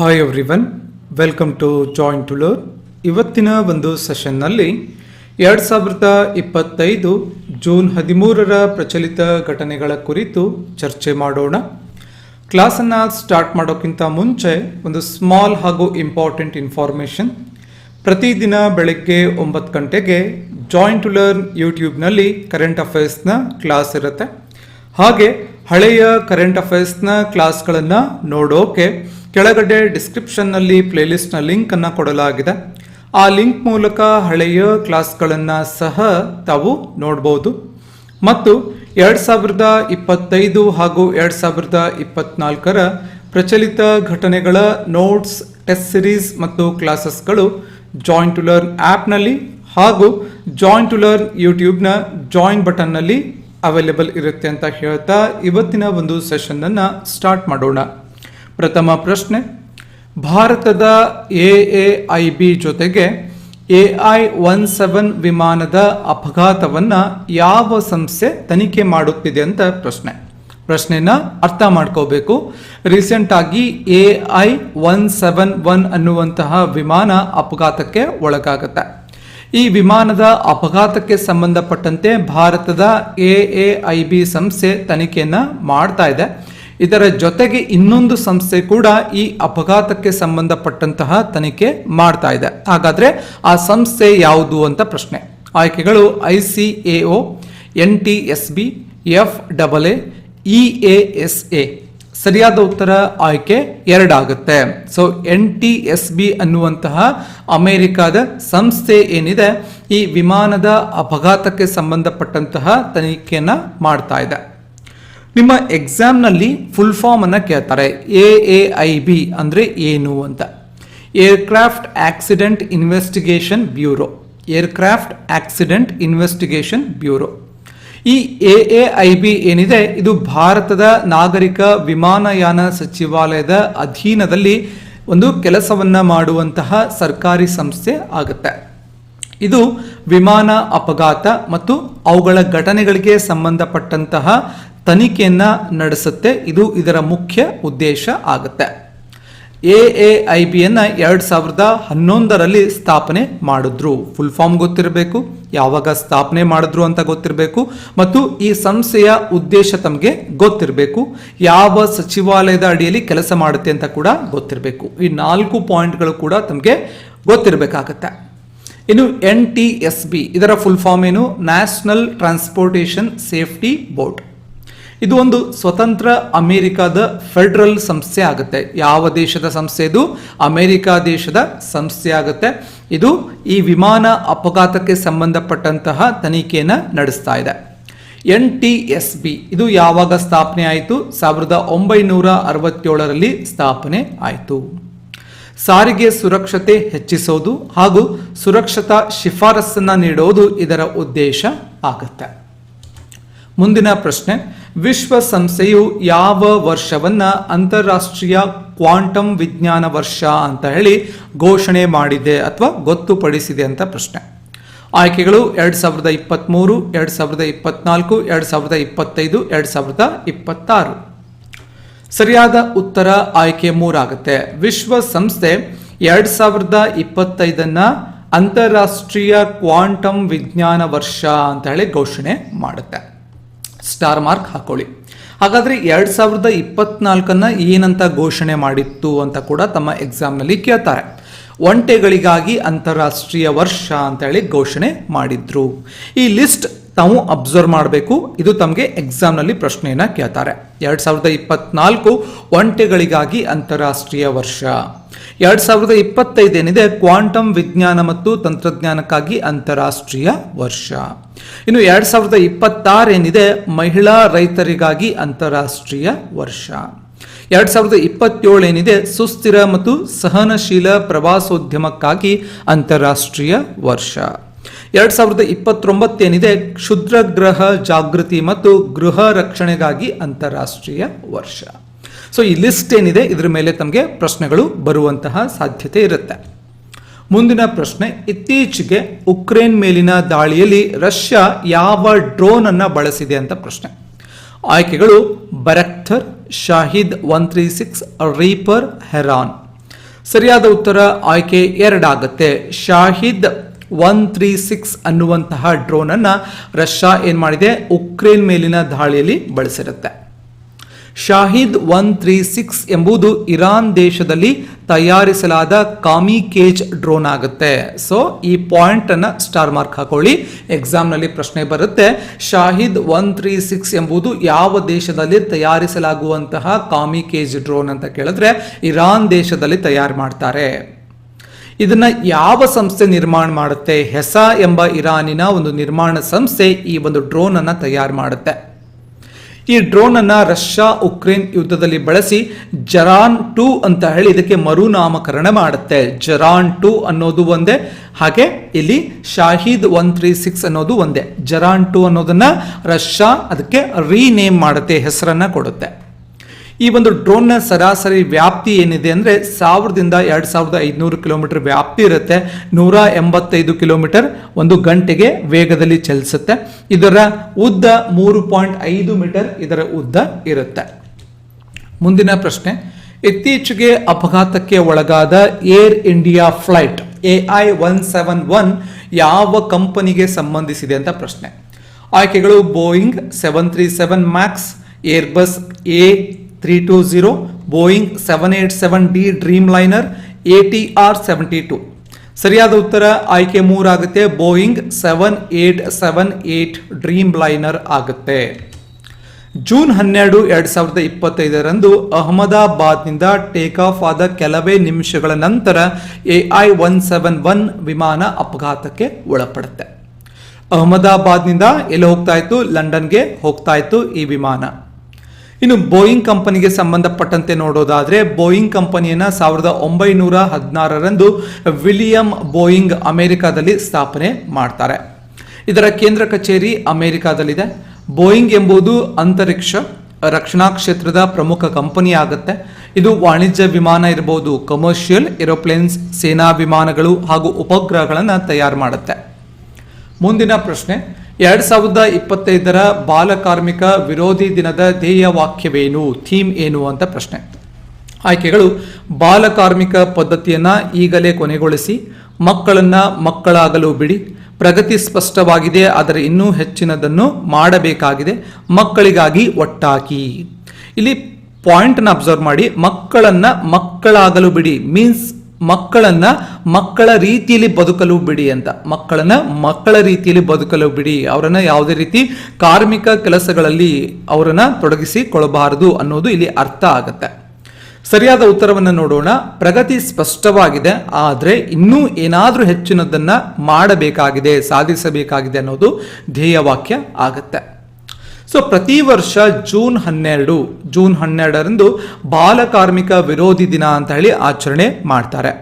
Hi everyone, welcome to join to learn. ಇವತ್ತಿನ ಒಂದು ಸೆಷನ್ನಲ್ಲಿ 2025 June 13ರ ಪ್ರಚಲಿತ ಘಟನೆಗಳ ಕುರಿತು ಚರ್ಚೆ ಮಾಡೋಣ. ಕ್ಲಾಸನ್ನು ಸ್ಟಾರ್ಟ್ ಮಾಡೋಕ್ಕಿಂತ ಮುಂಚೆ ಒಂದು ಸ್ಮಾಲ್ ಹಾಗೂ ಇಂಪಾರ್ಟೆಂಟ್ ಇನ್ಫಾರ್ಮೇಷನ್. ಪ್ರತಿದಿನ ಬೆಳಗ್ಗೆ 9 ಗಂಟೆಗೆ ಜಾಯಿನ್ ಟು ಲರ್ನ್ ಯೂಟ್ಯೂಬ್ನಲ್ಲಿ ಕರೆಂಟ್ ಅಫೇರ್ಸ್ನ ಕ್ಲಾಸ್ ಇರುತ್ತೆ. ಹಾಗೆ ಹಳೆಯ ಕರೆಂಟ್ ಅಫೇರ್ಸ್ನ ಕ್ಲಾಸ್ಗಳನ್ನು ನೋಡೋಕೆ ಕೆಳಗಡೆ ಡಿಸ್ಕ್ರಿಪ್ಷನ್ನಲ್ಲಿ ಪ್ಲೇಲಿಸ್ಟ್ನ ಲಿಂಕನ್ನು ಕೊಡಲಾಗಿದೆ. ಆ ಲಿಂಕ್ ಮೂಲಕ ಹಳೆಯ ಕ್ಲಾಸ್ಗಳನ್ನು ಸಹ ತಾವು ನೋಡ್ಬೋದು. ಮತ್ತು 2025 ಹಾಗೂ 2024ರ ಪ್ರಚಲಿತ ಘಟನೆಗಳ ನೋಟ್ಸ್, ಟೆಸ್ಟ್ ಸಿರೀಸ್ ಮತ್ತು ಕ್ಲಾಸಸ್ಗಳು ಜಾಯಿನ್ ಟು ಲರ್ನ್ ಆ್ಯಪ್ನಲ್ಲಿ ಹಾಗೂ ಜಾಯಿನ್ ಟು ಲರ್ನ್ ಯೂಟ್ಯೂಬ್ನ ಜಾಯಿನ್ ಬಟನ್ನಲ್ಲಿ ಅವೈಲೇಬಲ್ ಇರುತ್ತೆ ಅಂತ ಹೇಳ್ತಾ ಇವತ್ತಿನ ಒಂದು ಸೆಷನ್ನನ್ನು ಸ್ಟಾರ್ಟ್ ಮಾಡೋಣ. ಪ್ರಥಮ ಪ್ರಶ್ನೆ, ಭಾರತದ AAIB ಜೊತೆಗೆ AI-17 ವಿಮಾನದ ಅಪಘಾತವನ್ನು ಯಾವ ಸಂಸ್ಥೆ ತನಿಖೆ ಮಾಡುತ್ತಿದೆ ಅಂತ ಪ್ರಶ್ನೆನ ಅರ್ಥ ಮಾಡ್ಕೋಬೇಕು. ರೀಸೆಂಟ್ ಆಗಿ AI-171 ಅನ್ನುವಂತಹ ವಿಮಾನ ಅಪಘಾತಕ್ಕೆ ಒಳಗಾಗುತ್ತೆ. ಈ ವಿಮಾನದ ಅಪಘಾತಕ್ಕೆ ಸಂಬಂಧಪಟ್ಟಂತೆ ಭಾರತದ AAIB ಸಂಸ್ಥೆ ತನಿಖೆಯನ್ನು ಮಾಡ್ತಾ ಇದೆ. ಇದರ ಜೊತೆಗೆ ಇನ್ನೊಂದು ಸಂಸ್ಥೆ ಕೂಡ ಈ ಅಪಘಾತಕ್ಕೆ ಸಂಬಂಧಪಟ್ಟಂತಹ ತನಿಖೆ ಮಾಡ್ತಾ ಇದೆ. ಹಾಗಾದ್ರೆ ಆ ಸಂಸ್ಥೆ ಯಾವುದು ಅಂತ ಪ್ರಶ್ನೆ. ಆಯ್ಕೆಗಳು ICAO, NTSB, FAA, EASA. ಸರಿಯಾದ ಉತ್ತರ ಆಯ್ಕೆ 2 ಆಗುತ್ತೆ. ಸೊ NTSB ಅನ್ನುವಂತಹ ಅಮೆರಿಕದ ಸಂಸ್ಥೆ ಏನಿದೆ ಈ ವಿಮಾನದ ಅಪಘಾತಕ್ಕೆ ಸಂಬಂಧಪಟ್ಟಂತಹ ತನಿಖೆಯನ್ನು ಮಾಡ್ತಾ ಇದೆ. ನಿಮ್ಮ ಎಕ್ಸಾಮ್ನಲ್ಲಿ ಫುಲ್ ಫಾರ್ಮ್ ಅನ್ನು ಕೇಳ್ತಾರೆ. AAIB ಅಂದರೆ ಏನು ಅಂತ. Aircraft accident investigation bureau. Aircraft accident investigation bureau. ಈ AAIB ಏನಿದೆ ಇದು ಭಾರತದ ನಾಗರಿಕ ವಿಮಾನಯಾನ ಸಚಿವಾಲಯದ ಅಧೀನದಲ್ಲಿ ಒಂದು ಕೆಲಸವನ್ನ ಮಾಡುವಂತಹ ಸರ್ಕಾರಿ ಸಂಸ್ಥೆ ಆಗುತ್ತೆ. ಇದು ವಿಮಾನ ಅಪಘಾತ ಮತ್ತು ಅವುಗಳ ಘಟನೆಗಳಿಗೆ ಸಂಬಂಧಪಟ್ಟಂತಹ ತನಿಖೆಯನ್ನ ನಡೆಸುತ್ತೆ. ಇದು ಇದರ ಮುಖ್ಯ ಉದ್ದೇಶ ಆಗುತ್ತೆ. AAIBಯನ್ನು 2011ರಲ್ಲಿ ಸ್ಥಾಪನೆ ಮಾಡಿದ್ರು. ಫುಲ್ ಫಾರ್ಮ್ ಗೊತ್ತಿರಬೇಕು, ಯಾವಾಗ ಸ್ಥಾಪನೆ ಮಾಡಿದ್ರು ಅಂತ ಗೊತ್ತಿರಬೇಕು, ಮತ್ತು ಈ ಸಂಸ್ಥೆಯ ಉದ್ದೇಶ ತಮಗೆ ಗೊತ್ತಿರಬೇಕು, ಯಾವ ಸಚಿವಾಲಯದ ಅಡಿಯಲ್ಲಿ ಕೆಲಸ ಮಾಡುತ್ತೆ ಅಂತ ಕೂಡ ಗೊತ್ತಿರಬೇಕು. ಈ 4 ಪಾಯಿಂಟ್ಗಳು ಕೂಡ ತಮಗೆ ಗೊತ್ತಿರಬೇಕಾಗತ್ತೆ. ಇನ್ನು NTSB ಇದರ ಫುಲ್ ಫಾರ್ಮ್ ಏನು? National transportation safety board. ಇದು ಒಂದು ಸ್ವತಂತ್ರ ಅಮೆರಿಕದ ಫೆಡರಲ್ ಸಂಸ್ಥೆ ಆಗುತ್ತೆ. ಯಾವ ದೇಶದ ಸಂಸ್ಥೆ ಇದು? ಅಮೆರಿಕ ದೇಶದ ಸಂಸ್ಥೆ ಆಗುತ್ತೆ. ಇದು ಈ ವಿಮಾನ ಅಪಘಾತಕ್ಕೆ ಸಂಬಂಧಪಟ್ಟಂತಹ ತನಿಖೆಯನ್ನು ನಡೆಸ್ತಾ ಇದೆ. NTSB ಇದು ಯಾವಾಗ ಸ್ಥಾಪನೆ ಆಯಿತು? 1967ರಲ್ಲಿ ಸ್ಥಾಪನೆ ಆಯಿತು. ಸಾರಿಗೆ ಸುರಕ್ಷತೆ ಹೆಚ್ಚಿಸೋದು ಹಾಗೂ ಸುರಕ್ಷತಾ ಶಿಫಾರಸನ್ನು ನೀಡೋದು ಇದರ ಉದ್ದೇಶ ಆಗುತ್ತೆ. ಮುಂದಿನ ಪ್ರಶ್ನೆ, ವಿಶ್ವಸಂಸ್ಥೆಯು ಯಾವ ವರ್ಷವನ್ನ ಅಂತಾರಾಷ್ಟ್ರೀಯ ಕ್ವಾಂಟಮ್ ವಿಜ್ಞಾನ ವರ್ಷ ಅಂತ ಹೇಳಿ ಘೋಷಣೆ ಮಾಡಿದೆ ಅಥವಾ ಗೊತ್ತುಪಡಿಸಿದೆ ಅಂತ ಪ್ರಶ್ನೆ. ಆಯ್ಕೆಗಳು 2023, 2024, 2025, 2026. ಸರಿಯಾದ ಉತ್ತರ ಆಯ್ಕೆ 3 ಆಗುತ್ತೆ. ವಿಶ್ವಸಂಸ್ಥೆ 2025 ಅಂತಾರಾಷ್ಟ್ರೀಯ ಕ್ವಾಂಟಮ್ ವಿಜ್ಞಾನ ವರ್ಷ ಅಂತ ಹೇಳಿ ಘೋಷಣೆ ಮಾಡುತ್ತೆ. ಸ್ಟಾರ್ ಮಾರ್ಕ್ ಹಾಕೊಳ್ಳಿ. ಹಾಗಾದ್ರೆ 2024 ಏನಂತ ಘೋಷಣೆ ಮಾಡಿತ್ತು ಅಂತ ಕೂಡ ತಮ್ಮ ಎಕ್ಸಾಮ್ನಲ್ಲಿ ಕೇಳ್ತಾರೆ. ಒಂಟೆಗಳಿಗಾಗಿ ಅಂತಾರಾಷ್ಟ್ರೀಯ ವರ್ಷ ಅಂತ ಹೇಳಿ ಘೋಷಣೆ ಮಾಡಿದ್ರು. ಈ ಲಿಸ್ಟ್ ತಾವು ಅಬ್ಸರ್ವ್ ಮಾಡಬೇಕು. ಇದು ತಮಗೆ ಎಕ್ಸಾಮ್ನಲ್ಲಿ ಪ್ರಶ್ನೆಯನ್ನ ಕೇಳ್ತಾರೆ. 2024 ಒಂಟೆಗಳಿಗಾಗಿ ಅಂತಾರಾಷ್ಟ್ರೀಯ ವರ್ಷ. 2025 ಏನಿದೆ ಕ್ವಾಂಟಮ್ ವಿಜ್ಞಾನ ಮತ್ತು ತಂತ್ರಜ್ಞಾನಕ್ಕಾಗಿ ಅಂತಾರಾಷ್ಟ್ರೀಯ ವರ್ಷ. ಇನ್ನು 2026 ಏನಿದೆ ಮಹಿಳಾ ರೈತರಿಗಾಗಿ ಅಂತಾರಾಷ್ಟ್ರೀಯ ವರ್ಷ. 2027 ಏನಿದೆ ಸುಸ್ಥಿರ ಮತ್ತು ಸಹನಶೀಲ ಪ್ರವಾಸೋದ್ಯಮಕ್ಕಾಗಿ ಅಂತಾರಾಷ್ಟ್ರೀಯ ವರ್ಷ. 2029 ಏನಿದೆ ಕ್ಷುದ್ರಗ್ರಹ ಜಾಗೃತಿ ಮತ್ತು ಗೃಹ ರಕ್ಷಣೆಗಾಗಿ ಅಂತಾರಾಷ್ಟ್ರೀಯ ವರ್ಷ. ಸೊ ಈ ಲಿಸ್ಟ್ ಏನಿದೆ ಇದರ ಮೇಲೆ ತಮಗೆ ಪ್ರಶ್ನೆಗಳು ಬರುವಂತಹ ಸಾಧ್ಯತೆ ಇರುತ್ತೆ. ಮುಂದಿನ ಪ್ರಶ್ನೆ, ಇತ್ತೀಚೆಗೆ ಉಕ್ರೇನ್ ಮೇಲಿನ ದಾಳಿಯಲ್ಲಿ ರಷ್ಯಾ ಯಾವ ಡ್ರೋನ್ ಅನ್ನು ಬಳಸಿದೆ ಅಂತ ಪ್ರಶ್ನೆ. ಆಯ್ಕೆಗಳು ಬರಕ್ತರ್, ಶಾಹಿದ್ 136, ರೀಪರ್, ಹೆರಾನ್. ಸರಿಯಾದ ಉತ್ತರ ಆಯ್ಕೆ 2 ಆಗುತ್ತೆ. ಶಾಹಿದ್ 136 ಅನ್ನುವಂತಹ ಡ್ರೋನ್ ಅನ್ನ ರಷ್ಯಾ ಏನ್ ಮಾಡಿದೆ, ಉಕ್ರೇನ್ ಮೇಲಿನ ದಾಳಿಯಲ್ಲಿ ಬಳಸಿರುತ್ತೆ. ಶಾಹಿದ್ 136 ಎಂಬುದು ಇರಾನ್ ದೇಶದಲ್ಲಿ ತಯಾರಿಸಲಾದ ಕಾಮಿಕೇಜ್ ಡ್ರೋನ್ ಆಗುತ್ತೆ. ಸೊ ಈ ಪಾಯಿಂಟ್ ಅನ್ನ ಸ್ಟಾರ್ ಮಾರ್ಕ್ ಹಾಕೊಳ್ಳಿ, ಎಕ್ಸಾಮ್ ನಲ್ಲಿ ಪ್ರಶ್ನೆ ಬರುತ್ತೆ. ಶಾಹಿದ್ 136 ಎಂಬುದು ಯಾವ ದೇಶದಲ್ಲಿ ತಯಾರಿಸಲಾಗುವಂತಹ ಕಾಮಿಕೇಜ್ ಡ್ರೋನ್ ಅಂತ ಕೇಳಿದ್ರೆ ಇರಾನ್ ದೇಶದಲ್ಲಿ ತಯಾರು ಮಾಡ್ತಾರೆ. ಇದನ್ನ ಯಾವ ಸಂಸ್ಥೆ ನಿರ್ಮಾಣ ಮಾಡುತ್ತೆ? ಹೆಸಾ ಎಂಬ ಇರಾನಿನ ಒಂದು ನಿರ್ಮಾಣ ಸಂಸ್ಥೆ ಈ ಒಂದು ಡ್ರೋನ್ ಅನ್ನ ತಯಾರು ಮಾಡುತ್ತೆ. ಈ ಡ್ರೋನ್ ಅನ್ನ ರಷ್ಯಾ ಉಕ್ರೇನ್ ಯುದ್ಧದಲ್ಲಿ ಬಳಸಿ ಜರಾನ್ 2 ಅಂತ ಹೇಳಿ ಇದಕ್ಕೆ ಮರುನಾಮಕರಣ ಮಾಡುತ್ತೆ. ಜರಾನ್ 2 ಅನ್ನೋದು ಒಂದೇ, ಹಾಗೆ ಇಲ್ಲಿ ಶಾಹಿದ್ 136 ಅನ್ನೋದು ಒಂದೇ. ಜರಾನ್ 2 ಅನ್ನೋದನ್ನ ರಷ್ಯಾ ಅದಕ್ಕೆ ರೀನೇಮ್ ಮಾಡುತ್ತೆ, ಹೆಸರನ್ನ ಕೊಡುತ್ತೆ. ಈ ಒಂದು ಡ್ರೋನ್ನ ಸರಾಸರಿ ವ್ಯಾಪ್ತಿ ಏನಿದೆ ಅಂದ್ರೆ 1000ದಿಂದ 2500 ಕಿಲೋಮೀಟರ್ ವ್ಯಾಪ್ತಿ ಇರುತ್ತೆ. 185 ಕಿಲೋಮೀಟರ್ ಒಂದು ಗಂಟೆಗೆ ವೇಗದಲ್ಲಿ ಚಲಿಸುತ್ತೆ. ಇದರ ಉದ್ದ 3.5 ಮೀಟರ್ ಇದರ ಉದ್ದ ಇರುತ್ತೆ. ಮುಂದಿನ ಪ್ರಶ್ನೆ, ಇತ್ತೀಚೆಗೆ ಅಪಘಾತಕ್ಕೆ ಒಳಗಾದ ಏರ್ ಇಂಡಿಯಾ ಫ್ಲೈಟ್ AI-171 ಯಾವ ಕಂಪನಿಗೆ ಸಂಬಂಧಿಸಿದೆ ಅಂತ ಪ್ರಶ್ನೆ. ಆಯ್ಕೆಗಳು Boeing 737 Max, Airbus A320, Boeing 787D dream liner, ATR 72. ಸರಿಯಾದ ಉತ್ತರ ಆಯ್ಕೆ 3 ಆಗುತ್ತೆ, ಬೋಯಿಂಗ್ 7878 ಡ್ರೀಮ್ ಲೈನರ್ ಆಗುತ್ತೆ. ಜೂನ್ 12, 2025 ಅಹಮದಾಬಾದ್ನಿಂದ ಟೇಕ್ ಆಫ್ ಆದ ಕೆಲವೇ ನಿಮಿಷಗಳ ನಂತರ AI-171 ವಿಮಾನ ಅಪಘಾತಕ್ಕೆ ಒಳಪಡುತ್ತೆ. ಅಹಮದಾಬಾದ್ನಿಂದ ಎಲ್ಲಿ ಹೋಗ್ತಾ ಇತ್ತು? ಲಂಡನ್ಗೆ ಹೋಗ್ತಾ ಇತ್ತು ಈ ವಿಮಾನ. ಇನ್ನು ಬೋಯಿಂಗ್ ಕಂಪನಿಗೆ ಸಂಬಂಧಪಟ್ಟಂತೆ ನೋಡೋದಾದ್ರೆ ಬೋಯಿಂಗ್ ಕಂಪನಿಯನ್ನ 1916 ವಿಲಿಯಂ ಬೋಯಿಂಗ್ ಅಮೆರಿಕಾದಲ್ಲಿ ಸ್ಥಾಪನೆ ಮಾಡ್ತಾರೆ. ಇದರ ಕೇಂದ್ರ ಕಚೇರಿ ಅಮೆರಿಕಾದಲ್ಲಿದೆ. ಬೋಯಿಂಗ್ ಎಂಬುದು ಅಂತರಿಕ್ಷ ರಕ್ಷಣಾ ಕ್ಷೇತ್ರದ ಪ್ರಮುಖ ಕಂಪನಿ ಆಗುತ್ತೆ. ಇದು ವಾಣಿಜ್ಯ ವಿಮಾನ ಇರಬಹುದು, ಕಮರ್ಷಿಯಲ್ ಏರೋಪ್ಲೇನ್ಸ್, ಸೇನಾ ವಿಮಾನಗಳು ಹಾಗೂ ಉಪಗ್ರಹಗಳನ್ನು ತಯಾರು ಮಾಡುತ್ತೆ. ಮುಂದಿನ ಪ್ರಶ್ನೆ, 2025 ಬಾಲಕಾರ್ಮಿಕ ವಿರೋಧಿ ದಿನದ ಧ್ಯೇಯ ವಾಕ್ಯವೇನು, ಥೀಮ್ ಏನು ಅಂತ ಪ್ರಶ್ನೆ. ಆಯ್ಕೆಗಳು ಬಾಲಕಾರ್ಮಿಕ ಪದ್ಧತಿಯನ್ನ ಈಗಲೇ ಕೊನೆಗೊಳಿಸಿ, ಮಕ್ಕಳನ್ನ ಮಕ್ಕಳಾಗಲು ಬಿಡಿ, ಪ್ರಗತಿ ಸ್ಪಷ್ಟವಾಗಿದೆ ಆದರೆ ಇನ್ನೂ ಹೆಚ್ಚಿನದನ್ನು ಮಾಡಬೇಕಾಗಿದೆ, ಮಕ್ಕಳಿಗಾಗಿ ಒಟ್ಟಾಗಿ. ಇಲ್ಲಿ ಪಾಯಿಂಟ್ ಅನ್ನು ಅಬ್ಸರ್ವ್ ಮಾಡಿ, ಮಕ್ಕಳನ್ನ ಮಕ್ಕಳಾಗಲು ಬಿಡಿ ಮೀನ್ಸ್ ಮಕ್ಕಳನ್ನ ಮಕ್ಕಳ ರೀತಿಯಲ್ಲಿ ಬದುಕಲು ಬಿಡಿ ಅಂತ. ಮಕ್ಕಳನ್ನ ಮಕ್ಕಳ ರೀತಿಯಲ್ಲಿ ಬದುಕಲು ಬಿಡಿ, ಅವರನ್ನ ಯಾವುದೇ ರೀತಿ ಕಾರ್ಮಿಕ ಕೆಲಸಗಳಲ್ಲಿ ಅವರನ್ನ ತೊಡಗಿಸಿಕೊಳ್ಳಬಾರದು ಅನ್ನೋದು ಇಲ್ಲಿ ಅರ್ಥ ಆಗುತ್ತೆ. ಸರಿಯಾದ ಉತ್ತರವನ್ನು ನೋಡೋಣ. ಪ್ರಗತಿ ಸ್ಪಷ್ಟವಾಗಿದೆ ಆದರೆ ಇನ್ನೂ ಏನಾದರೂ ಹೆಚ್ಚಿನದನ್ನ ಮಾಡಬೇಕಾಗಿದೆ, ಸಾಧಿಸಬೇಕಾಗಿದೆ ಅನ್ನೋದು ಧ್ಯೇಯವಾಕ್ಯ ಆಗುತ್ತೆ. ಸೊ ಪ್ರತಿ ವರ್ಷ ಜೂನ್ 12 ಬಾಲಕಾರ್ಮಿಕ ವಿರೋಧಿ ದಿನ ಅಂತ ಹೇಳಿ ಆಚರಣೆ ಮಾಡ್ತಾರೆ.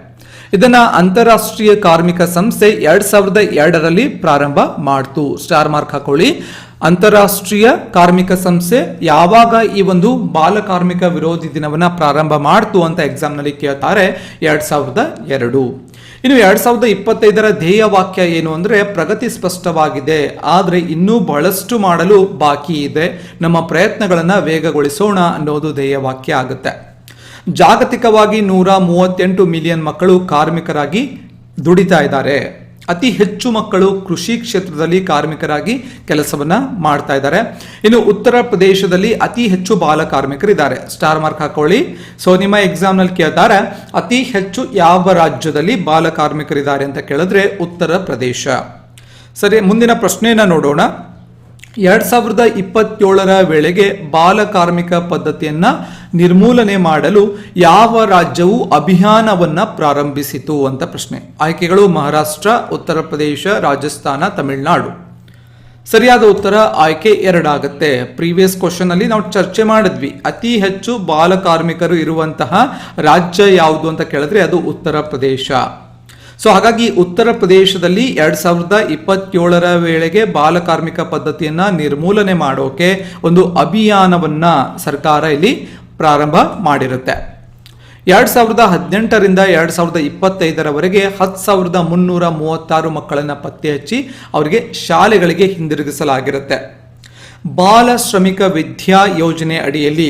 ಇದನ್ನ ಅಂತಾರಾಷ್ಟ್ರೀಯ ಕಾರ್ಮಿಕ ಸಂಸ್ಥೆ 2002 ಪ್ರಾರಂಭ ಮಾಡ್ತು. ಸ್ಟಾರ್ ಮಾರ್ಕ್ ಹಾಕೊಳ್ಳಿ. ಅಂತಾರಾಷ್ಟ್ರೀಯ ಕಾರ್ಮಿಕ ಸಂಸ್ಥೆ ಯಾವಾಗ ಈ ಒಂದು ಬಾಲಕಾರ್ಮಿಕ ವಿರೋಧಿ ದಿನವನ್ನ ಪ್ರಾರಂಭ ಮಾಡ್ತು ಅಂತ ಎಕ್ಸಾಮ್ ನಲ್ಲಿ ಕೇಳ್ತಾರೆ, 2002. ಇನ್ನು 2025 ಧ್ಯೇಯ ವಾಕ್ಯ ಏನು ಅಂದ್ರೆ ಪ್ರಗತಿ ಸ್ಪಷ್ಟವಾಗಿದೆ ಆದರೆ ಇನ್ನೂ ಬಹಳಷ್ಟು ಮಾಡಲು ಬಾಕಿ ಇದೆ, ನಮ್ಮ ಪ್ರಯತ್ನಗಳನ್ನ ವೇಗಗೊಳಿಸೋಣ ಅನ್ನೋದು ಧ್ಯೇಯ ವಾಕ್ಯ ಆಗುತ್ತೆ. ಜಾಗತಿಕವಾಗಿ 138 ಮಿಲಿಯನ್ ಮಕ್ಕಳು ಕಾರ್ಮಿಕರಾಗಿ ದುಡಿತಾ ಇದ್ದಾರೆ. ಅತಿ ಹೆಚ್ಚು ಮಕ್ಕಳು ಕೃಷಿ ಕ್ಷೇತ್ರದಲ್ಲಿ ಕಾರ್ಮಿಕರಾಗಿ ಕೆಲಸವನ್ನ ಮಾಡ್ತಾ ಇದ್ದಾರೆ. ಇನ್ನು ಉತ್ತರ ಪ್ರದೇಶದಲ್ಲಿ ಅತಿ ಹೆಚ್ಚು ಬಾಲ ಕಾರ್ಮಿಕರಿದ್ದಾರೆ. ಸ್ಟಾರ್ ಮಾರ್ಕ್ ಹಾಕೊಳ್ಳಿ. ಸೊ ನಿಮ್ಮ ಎಕ್ಸಾಮ್ ನಲ್ಲಿ ಕೇಳ್ತಾರೆ ಅತಿ ಹೆಚ್ಚು ಯಾವ ರಾಜ್ಯದಲ್ಲಿ ಬಾಲ ಕಾರ್ಮಿಕರಿದ್ದಾರೆ ಅಂತ ಕೇಳಿದ್ರೆ ಉತ್ತರ ಪ್ರದೇಶ. ಸರಿ, ಮುಂದಿನ ಪ್ರಶ್ನೆಯನ್ನ ನೋಡೋಣ. 2027 ವೇಳೆಗೆ ಬಾಲ ಕಾರ್ಮಿಕ ಪದ್ಧತಿಯನ್ನ ನಿರ್ಮೂಲನೆ ಮಾಡಲು ಯಾವ ರಾಜ್ಯವು ಅಭಿಯಾನವನ್ನ ಪ್ರಾರಂಭಿಸಿತು ಅಂತ ಪ್ರಶ್ನೆ. ಆಯ್ಕೆಗಳು ಮಹಾರಾಷ್ಟ್ರ, ಉತ್ತರ ಪ್ರದೇಶ, ರಾಜಸ್ಥಾನ, ತಮಿಳುನಾಡು. ಸರಿಯಾದ ಉತ್ತರ ಆಯ್ಕೆ 2 ಆಗುತ್ತೆ. ಪ್ರೀವಿಯಸ್ ಕ್ವಶನ್ ಅಲ್ಲಿ ನಾವು ಚರ್ಚೆ ಮಾಡಿದ್ವಿ, ಅತಿ ಹೆಚ್ಚು ಬಾಲ ಕಾರ್ಮಿಕರು ಇರುವಂತಹ ರಾಜ್ಯ ಯಾವುದು ಅಂತ ಕೇಳಿದ್ರೆ ಅದು ಉತ್ತರ ಪ್ರದೇಶ. ಸೊ ಹಾಗಾಗಿ ಉತ್ತರ ಪ್ರದೇಶದಲ್ಲಿ 2027 ವೇಳೆಗೆ ಬಾಲ ಕಾರ್ಮಿಕ ಪದ್ಧತಿಯನ್ನ ನಿರ್ಮೂಲನೆ ಮಾಡೋಕೆ ಒಂದು ಅಭಿಯಾನವನ್ನ ಸರ್ಕಾರ ಇಲ್ಲಿ ಪ್ರಾರಂಭ ಮಾಡಿರುತ್ತೆ. 2018 2025 10,336 ಮಕ್ಕಳನ್ನ ಪತ್ತೆ ಹಚ್ಚಿ ಅವರಿಗೆ ಶಾಲೆಗಳಿಗೆ ಹಿಂದಿರುಗಿಸಲಾಗಿರುತ್ತೆ. ಬಾಲ ಶ್ರಮಿಕ ವಿದ್ಯಾ ಯೋಜನೆ ಅಡಿಯಲ್ಲಿ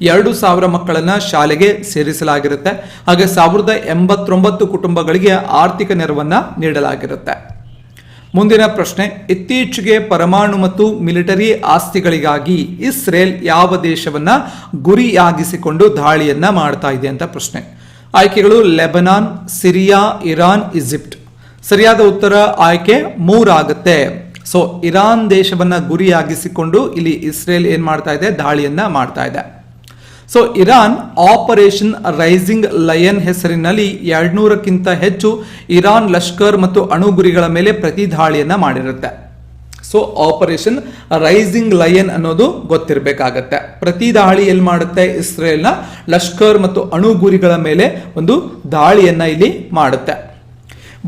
2,000 ಮಕ್ಕಳನ್ನ ಶಾಲೆಗೆ ಸೇರಿಸಲಾಗಿರುತ್ತೆ. ಹಾಗೆ 1,089 ಕುಟುಂಬಗಳಿಗೆ ಆರ್ಥಿಕ ನೆರವನ್ನ ನೀಡಲಾಗಿರುತ್ತೆ. ಮುಂದಿನ ಪ್ರಶ್ನೆ, ಇತ್ತೀಚೆಗೆ ಪರಮಾಣು ಮತ್ತು ಮಿಲಿಟರಿ ಆಸ್ತಿಗಳಿಗಾಗಿ ಇಸ್ರೇಲ್ ಯಾವ ದೇಶವನ್ನ ಗುರಿಯಾಗಿಸಿಕೊಂಡು ದಾಳಿಯನ್ನ ಮಾಡ್ತಾ ಇದೆ ಅಂತ ಪ್ರಶ್ನೆ. ಆಯ್ಕೆಗಳು ಲೆಬನಾನ್, ಸಿರಿಯಾ, ಇರಾನ್, ಈಜಿಪ್ಟ್. ಸರಿಯಾದ ಉತ್ತರ ಆಯ್ಕೆ 3 ಆಗುತ್ತೆ. ಸೊ ಇರಾನ್ ದೇಶವನ್ನ ಗುರಿಯಾಗಿಸಿಕೊಂಡು ಇಲ್ಲಿ ಇಸ್ರೇಲ್ ಏನ್ ಮಾಡ್ತಾ ಇದೆ, ದಾಳಿಯನ್ನ ಮಾಡ್ತಾ ಇದೆ. So Iran Operation Rising Lion ಹೆಸರಿನಲ್ಲಿ 200ಕ್ಕಿಂತ ಹೆಚ್ಚು ಇರಾನ್ ಲಷ್ಕರ್ ಮತ್ತು ಅಣು ಗುರಿಗಳ ಮೇಲೆ ಪ್ರತಿ ದಾಳಿಯನ್ನ ಮಾಡಿರುತ್ತೆ. ಸೊ ಆಪರೇಷನ್ ರೈಸಿಂಗ್ ಲಯನ್ ಅನ್ನೋದು ಗೊತ್ತಿರಬೇಕಾಗತ್ತೆ. ಪ್ರತಿ ದಾಳಿ ಎಲ್ಲಿ ಮಾಡುತ್ತೆ, ಇಸ್ರೇಲ್ನ ಲಷ್ಕರ್ ಮತ್ತು ಅಣು ಗುರಿಗಳ ಮೇಲೆ ಒಂದು ದಾಳಿಯನ್ನ ಇಲ್ಲಿ ಮಾಡುತ್ತೆ.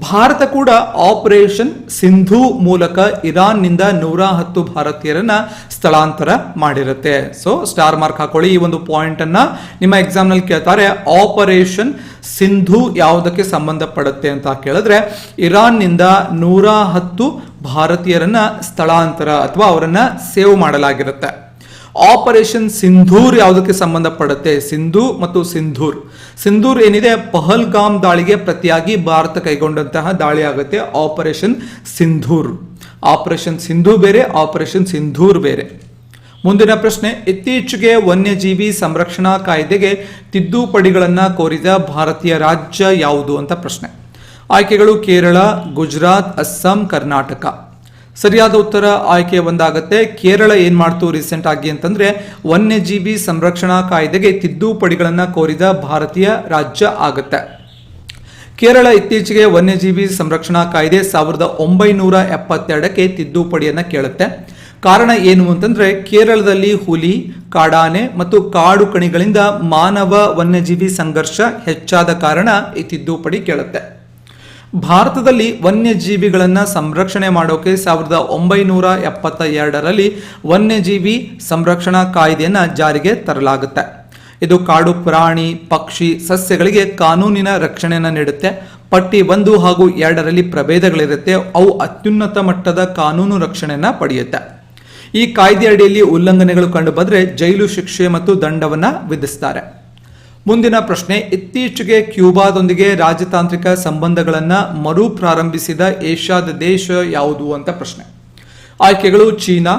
ಭಾರತ ಕೂಡ ಆಪರೇಷನ್ ಸಿಂಧೂ ಮೂಲಕ ಇರಾನ್ನಿಂದ 110 ಭಾರತೀಯರನ್ನ ಸ್ಥಳಾಂತರ ಮಾಡಿರುತ್ತೆ. ಸೊ ಸ್ಟಾರ್ ಮಾರ್ಕ್ ಹಾಕೊಳ್ಳಿ. ಈ ಒಂದು ಪಾಯಿಂಟ್ ಅನ್ನ ನಿಮ್ಮ ಎಕ್ಸಾಮ್ ನಲ್ಲಿ ಕೇಳ್ತಾರೆ. ಆಪರೇಷನ್ ಸಿಂಧೂ ಯಾವುದಕ್ಕೆ ಸಂಬಂಧಪಡುತ್ತೆ ಅಂತ ಕೇಳಿದ್ರೆ, ಇರಾನ್ನಿಂದ 110 ಭಾರತೀಯರನ್ನ ಸ್ಥಳಾಂತರ ಅಥವಾ ಅವರನ್ನ ಸೇವ್ ಮಾಡಲಾಗಿರುತ್ತೆ. ಆಪರೇಷನ್ ಸಿಂಧೂರ್ ಯಾವುದಕ್ಕೆ ಸಂಬಂಧಪಡುತ್ತೆ, ಸಿಂಧು ಮತ್ತು ಸಿಂಧೂರ್ ಏನಿದೆ ಪಹಲ್ಗಾಮ್ ದಾಳಿಗೆ ಪ್ರತಿಯಾಗಿ ಭಾರತ ಕೈಗೊಂಡಂತಹ ದಾಳಿ ಆಗುತ್ತೆ ಆಪರೇಷನ್ ಸಿಂಧೂರ್. ಆಪರೇಷನ್ ಸಿಂಧು ಬೇರೆ, ಆಪರೇಷನ್ ಸಿಂಧೂರ್ ಬೇರೆ. ಮುಂದಿನ ಪ್ರಶ್ನೆ, ಇತ್ತೀಚೆಗೆ ವನ್ಯಜೀವಿ ಸಂರಕ್ಷಣಾ ಕಾಯ್ದೆಗೆ ತಿದ್ದುಪಡಿಗಳನ್ನ ಕೋರಿದ ಭಾರತೀಯ ರಾಜ್ಯ ಯಾವುದು ಅಂತ ಪ್ರಶ್ನೆ. ಆಯ್ಕೆಗಳು ಕೇರಳ, ಗುಜರಾತ್, ಅಸ್ಸಾಂ, ಕರ್ನಾಟಕ. ಸರಿಯಾದ ಉತ್ತರ ಆಯ್ಕೆ 1 ಆಗುತ್ತೆ. ಕೇರಳ ಏನ್ ಮಾಡ್ತು ರೀಸೆಂಟ್ ಆಗಿ ಅಂತಂದ್ರೆ ವನ್ಯಜೀವಿ ಸಂರಕ್ಷಣಾ ಕಾಯ್ದೆಗೆ ತಿದ್ದುಪಡಿಗಳನ್ನ ಕೋರಿದ ಭಾರತೀಯ ರಾಜ್ಯ ಆಗುತ್ತೆ. ಕೇರಳ ಇತ್ತೀಚೆಗೆ ವನ್ಯಜೀವಿ ಸಂರಕ್ಷಣಾ ಕಾಯ್ದೆ 1972ಕ್ಕೆ ತಿದ್ದುಪಡಿಯನ್ನ ಕೇಳುತ್ತೆ. ಕಾರಣ ಏನು ಅಂತಂದ್ರೆ ಕೇರಳದಲ್ಲಿ ಹುಲಿ, ಕಾಡಾನೆ ಮತ್ತು ಕಾಡು ಕಣಿಗಳಿಂದ ಮಾನವ ವನ್ಯಜೀವಿ ಸಂಘರ್ಷ ಹೆಚ್ಚಾದ ಕಾರಣ ಈ ತಿದ್ದುಪಡಿ ಕೇಳುತ್ತೆ. ಭಾರತದಲ್ಲಿ ವನ್ಯಜೀವಿಗಳನ್ನ ಸಂರಕ್ಷಣೆ ಮಾಡೋಕೆ 1972ರಲ್ಲಿ ವನ್ಯಜೀವಿ ಸಂರಕ್ಷಣಾ ಕಾಯ್ದೆಯನ್ನ ಜಾರಿಗೆ ತರಲಾಗುತ್ತೆ. ಇದು ಕಾಡು ಪ್ರಾಣಿ, ಪಕ್ಷಿ, ಸಸ್ಯಗಳಿಗೆ ಕಾನೂನಿನ ರಕ್ಷಣೆಯನ್ನು ನೀಡುತ್ತೆ. ಪಟ್ಟಿ 1 ಹಾಗೂ 2ರಲ್ಲಿ ಪ್ರಭೇದಗಳಿರುತ್ತೆ. ಅವು ಅತ್ಯುನ್ನತ ಮಟ್ಟದ ಕಾನೂನು ರಕ್ಷಣೆಯನ್ನ ಪಡೆಯುತ್ತೆ. ಈ ಕಾಯ್ದೆ ಅಡಿಯಲ್ಲಿ ಉಲ್ಲಂಘನೆಗಳು ಕಂಡು ಬಂದರೆ ಜೈಲು ಶಿಕ್ಷೆ ಮತ್ತು ದಂಡವನ್ನ ವಿಧಿಸ್ತಾರೆ. ಮುಂದಿನ ಪ್ರಶ್ನೆ, ಇತ್ತೀಚೆಗೆ ಕ್ಯೂಬಾದೊಂದಿಗೆ ರಾಜತಾಂತ್ರಿಕ ಸಂಬಂಧಗಳನ್ನ ಮರು ಪ್ರಾರಂಭಿಸಿದ ಏಷ್ಯಾದ ದೇಶ ಯಾವುದು ಅಂತ ಪ್ರಶ್ನೆ. ಆಯ್ಕೆಗಳು ಚೀನಾ,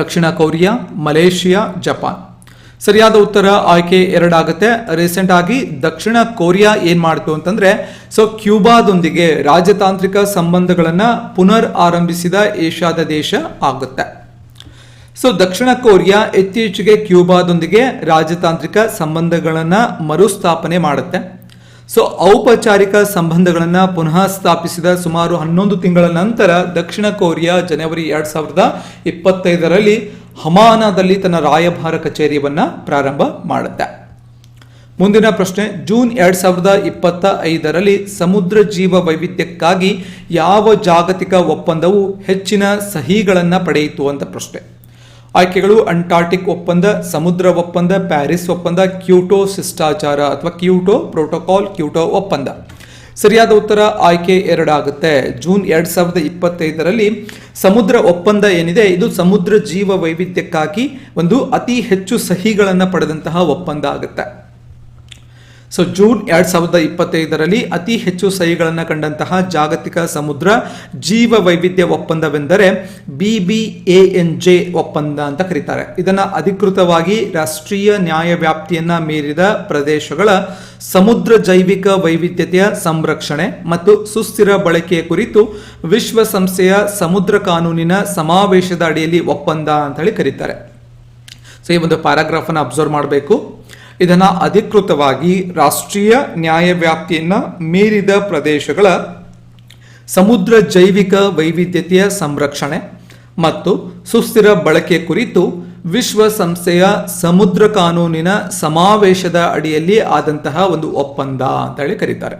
ದಕ್ಷಿಣ ಕೊರಿಯಾ, ಮಲೇಷಿಯಾ, ಜಪಾನ್. ಸರಿಯಾದ ಉತ್ತರ ಆಯ್ಕೆ 2 ಆಗುತ್ತೆ. ರೀಸೆಂಟ್ ಆಗಿ ದಕ್ಷಿಣ ಕೊರಿಯಾ ಏನ್ ಮಾಡ್ತು ಅಂತಂದ್ರೆ ಕ್ಯೂಬಾದೊಂದಿಗೆ ರಾಜತಾಂತ್ರಿಕ ಸಂಬಂಧಗಳನ್ನ ಪುನರ್ ಆರಂಭಿಸಿದ ಏಷ್ಯಾದ ದೇಶ ಆಗುತ್ತೆ. ದಕ್ಷಿಣ ಕೊರಿಯಾ ಇತ್ತೀಚೆಗೆ ಕ್ಯೂಬಾದೊಂದಿಗೆ ರಾಜತಾಂತ್ರಿಕ ಸಂಬಂಧಗಳನ್ನ ಮರುಸ್ಥಾಪನೆ ಮಾಡುತ್ತೆ. ಔಪಚಾರಿಕ ಸಂಬಂಧಗಳನ್ನ ಪುನಃ ಸ್ಥಾಪಿಸಿದ ಸುಮಾರು 11 ತಿಂಗಳ ನಂತರ ದಕ್ಷಿಣ ಕೊರಿಯಾ ಜನವರಿ 2025ರಲ್ಲಿ ಹಮಾನಾದಲ್ಲಿ ತನ್ನ ರಾಯಭಾರ ಕಚೇರಿಯನ್ನ ಪ್ರಾರಂಭ ಮಾಡುತ್ತೆ. ಮುಂದಿನ ಪ್ರಶ್ನೆ, ಜೂನ್ 2025ರಲ್ಲಿ ಸಮುದ್ರ ಜೀವ ವೈವಿಧ್ಯಕ್ಕಾಗಿ ಯಾವ ಜಾಗತಿಕ ಒಪ್ಪಂದವು ಹೆಚ್ಚಿನ ಸಹಿಗಳನ್ನ ಪಡೆಯಿತು ಅಂತ ಪ್ರಶ್ನೆ. ಆಯ್ಕೆಗಳು ಅಂಟಾರ್ಟಿಕ್ ಒಪ್ಪಂದ, ಸಮುದ್ರ ಒಪ್ಪಂದ, ಪ್ಯಾರಿಸ್ ಒಪ್ಪಂದ, ಕ್ಯೂಟೋ ಶಿಷ್ಟಾಚಾರ ಅಥವಾ ಕ್ಯೂಟೋ ಪ್ರೋಟೋಕಾಲ್, ಕ್ಯೂಟೋ ಒಪ್ಪಂದ. ಸರಿಯಾದ ಉತ್ತರ ಆಯ್ಕೆ 2 ಆಗುತ್ತೆ. ಜೂನ್ 2025ರಲ್ಲಿ ಸಮುದ್ರ ಒಪ್ಪಂದ ಏನಿದೆ ಇದು ಸಮುದ್ರ ಜೀವ ವೈವಿಧ್ಯಕ್ಕಾಗಿ ಒಂದು ಅತಿ ಹೆಚ್ಚು ಸಹಿಗಳನ್ನು ಪಡೆದಂತಹ ಒಪ್ಪಂದ ಆಗುತ್ತೆ. ಜೂನ್ 2025ರಲ್ಲಿ ಅತಿ ಹೆಚ್ಚು ಸಹಿಗಳನ್ನು ಕಂಡಂತಹ ಜಾಗತಿಕ ಸಮುದ್ರ ಜೀವ ವೈವಿಧ್ಯ ಒಪ್ಪಂದವೆಂದರೆ BBANJ ಒಪ್ಪಂದ ಅಂತ ಕರೀತಾರೆ. ಇದನ್ನ ಅಧಿಕೃತವಾಗಿ ರಾಷ್ಟ್ರೀಯ ನ್ಯಾಯವ್ಯಾಪ್ತಿಯನ್ನ ಮೀರಿದ ಪ್ರದೇಶಗಳ ಸಮುದ್ರ ಜೈವಿಕ ವೈವಿಧ್ಯತೆಯ ಸಂರಕ್ಷಣೆ ಮತ್ತು ಸುಸ್ಥಿರ ಬಳಕೆಯ ಕುರಿತು ವಿಶ್ವಸಂಸ್ಥೆಯ ಸಮುದ್ರ ಕಾನೂನಿನ ಸಮಾವೇಶದ ಅಡಿಯಲ್ಲಿ ಒಪ್ಪಂದ ಅಂತ ಹೇಳಿ ಕರೀತಾರೆ. ಈ ಒಂದು ಪ್ಯಾರಾಗ್ರಾಫ್ ಅನ್ನು ಅಬ್ಸರ್ವ್ ಮಾಡಬೇಕು. ಇದನ್ನ ಅಧಿಕೃತವಾಗಿ ರಾಷ್ಟ್ರೀಯ ನ್ಯಾಯವ್ಯಾಪ್ತಿಯನ್ನ ಮೀರಿದ ಪ್ರದೇಶಗಳ ಸಮುದ್ರ ಜೈವಿಕ ವೈವಿಧ್ಯತೆಯ ಸಂರಕ್ಷಣೆ ಮತ್ತು ಸುಸ್ಥಿರ ಬಳಕೆ ಕುರಿತು ವಿಶ್ವಸಂಸ್ಥೆಯ ಸಮುದ್ರ ಕಾನೂನಿನ ಸಮಾವೇಶದ ಅಡಿಯಲ್ಲಿ ಆದಂತಹ ಒಂದು ಒಪ್ಪಂದ ಅಂತ ಹೇಳಿ ಕರೀತಾರೆ.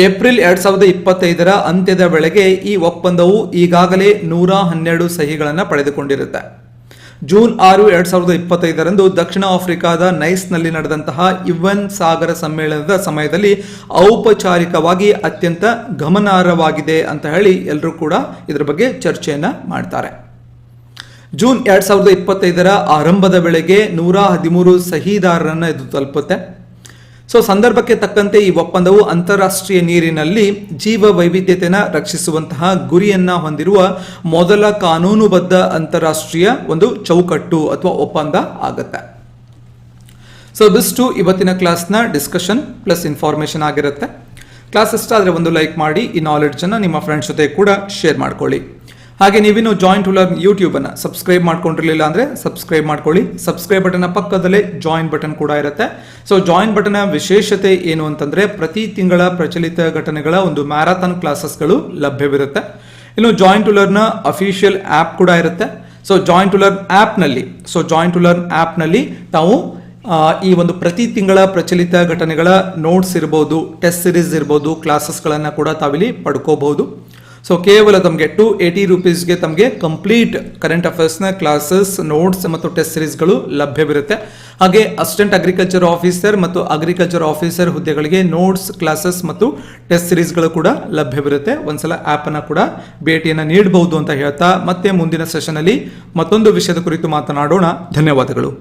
ಏಪ್ರಿಲ್ 2025ರ ಅಂತ್ಯದ ವೇಳೆಗೆ ಈ ಒಪ್ಪಂದವು ಈಗಾಗಲೇ 112 ಸಹಿಗಳನ್ನು ಪಡೆದುಕೊಂಡಿರುತ್ತೆ. ಜೂನ್ 6, 2025ರಂದು ದಕ್ಷಿಣ ಆಫ್ರಿಕಾದ ನೈಸ್ನಲ್ಲಿ ನಡೆದಂತಹ ಯುಎನ್ ಸಾಗರ ಸಮ್ಮೇಳನದ ಸಮಯದಲ್ಲಿ ಔಪಚಾರಿಕವಾಗಿ ಅತ್ಯಂತ ಗಮನಾರ್ಹವಾಗಿದೆ ಅಂತ ಹೇಳಿ ಎಲ್ಲರೂ ಕೂಡ ಇದರ ಬಗ್ಗೆ ಚರ್ಚೆಯನ್ನ ಮಾಡ್ತಾರೆ. ಜೂನ್ 2025ರ ಆರಂಭದ ವೇಳೆಗೆ 113 ಸಹಿದಾರರನ್ನು ಇದು ತಲುಪುತ್ತೆ. ಸೊ ಸಂದರ್ಭಕ್ಕೆ ತಕ್ಕಂತೆ ಈ ಒಪ್ಪಂದವು ಅಂತಾರಾಷ್ಟ್ರೀಯ ನೀರಿನಲ್ಲಿ ಜೀವ ವೈವಿಧ್ಯತೆಯನ್ನು ರಕ್ಷಿಸುವಂತಹ ಗುರಿಯನ್ನ ಹೊಂದಿರುವ ಮೊದಲ ಕಾನೂನುಬದ್ಧ ಅಂತಾರಾಷ್ಟ್ರೀಯ ಒಂದು ಚೌಕಟ್ಟು ಅಥವಾ ಒಪ್ಪಂದ ಆಗುತ್ತೆ. ಸೊ ದಿಸ್ಟು ಇವತ್ತಿನ ಕ್ಲಾಸ್ನ ಡಿಸ್ಕಷನ್ ಪ್ಲಸ್ ಇನ್ಫಾರ್ಮೇಶನ್ ಆಗಿರುತ್ತೆ. ಕ್ಲಾಸ್ ಇಷ್ಟ ಆದರೆ ಒಂದು ಲೈಕ್ ಮಾಡಿ, ಈ ನಾಲೆಡ್ಜನ್ನು ನಿಮ್ಮ ಫ್ರೆಂಡ್ಸ್ ಜೊತೆ ಕೂಡ ಶೇರ್ ಮಾಡ್ಕೊಳ್ಳಿ. ಹಾಗೆ ನೀವಿನ್ನು ಜಾಯಿನ್ ಟು ಲರ್ನ್ ಯೂಟ್ಯೂಬನ್ನು ಸಬ್ಸ್ಕ್ರೈಬ್ ಮಾಡ್ಕೊಂಡಿರಲಿಲ್ಲ ಅಂದರೆ ಸಬ್ಸ್ಕ್ರೈಬ್ ಮಾಡ್ಕೊಳ್ಳಿ. ಸಬ್ಸ್ಕ್ರೈಬ್ ಬಟನ್ನ ಪಕ್ಕದಲ್ಲೇ ಜಾಯಿನ್ ಬಟನ್ ಕೂಡ ಇರುತ್ತೆ. ಸೊ ಜಾಯಿನ್ ಬಟನ್ನ ವಿಶೇಷತೆ ಏನು ಅಂತಂದರೆ ಪ್ರತಿ ತಿಂಗಳ ಪ್ರಚಲಿತ ಘಟನೆಗಳ ಒಂದು ಮ್ಯಾರಥಾನ್ ಕ್ಲಾಸಸ್ಗಳು ಲಭ್ಯವಿರುತ್ತೆ. ಇನ್ನು ಜಾಯಿನ್ ಟು ಲರ್ನ್ನ ಅಫಿಷಿಯಲ್ ಆ್ಯಪ್ ಕೂಡ ಇರುತ್ತೆ. ಸೊ ಜಾಯಿನ್ ಟು ಲರ್ನ್ ಆ್ಯಪ್ನಲ್ಲಿ ತಾವು ಈ ಒಂದು ಪ್ರತಿ ತಿಂಗಳ ಪ್ರಚಲಿತ ಘಟನೆಗಳ ನೋಟ್ಸ್ ಇರ್ಬೋದು, ಟೆಸ್ಟ್ ಸಿರೀಸ್ ಇರ್ಬೋದು, ಕ್ಲಾಸಸ್ಗಳನ್ನು ಕೂಡ ತಾವಿಲ್ಲಿ ಪಡ್ಕೋಬಹುದು. ಸೊ ಕೇವಲ ತಮಗೆ ₹280 ತಮಗೆ ಕಂಪ್ಲೀಟ್ ಕರೆಂಟ್ ಅಫೇರ್ಸ್ನ ಕ್ಲಾಸಸ್, ನೋಟ್ಸ್ ಮತ್ತು ಟೆಸ್ಟ್ ಸಿರೀಸ್ಗಳು ಲಭ್ಯವಿರುತ್ತೆ. ಹಾಗೆ ಅಸಿಸ್ಟೆಂಟ್ ಅಗ್ರಿಕಲ್ಚರ್ ಆಫೀಸರ್ ಮತ್ತು ಅಗ್ರಿಕಲ್ಚರ್ ಆಫೀಸರ್ ಹುದ್ದೆಗಳಿಗೆ ನೋಟ್ಸ್, ಕ್ಲಾಸಸ್ ಮತ್ತು ಟೆಸ್ಟ್ ಸಿರೀಸ್ಗಳು ಕೂಡ ಲಭ್ಯವಿರುತ್ತೆ. ಒಂದ್ಸಲ ಆ್ಯಪನ್ನು ಕೂಡ ಭೇಟಿಯನ್ನು ನೀಡಬಹುದು ಅಂತ ಹೇಳ್ತಾ ಮತ್ತೆ ಮುಂದಿನ ಸೆಷನಲ್ಲಿ ಮತ್ತೊಂದು ವಿಷಯದ ಕುರಿತು ಮಾತನಾಡೋಣ. ಧನ್ಯವಾದಗಳು.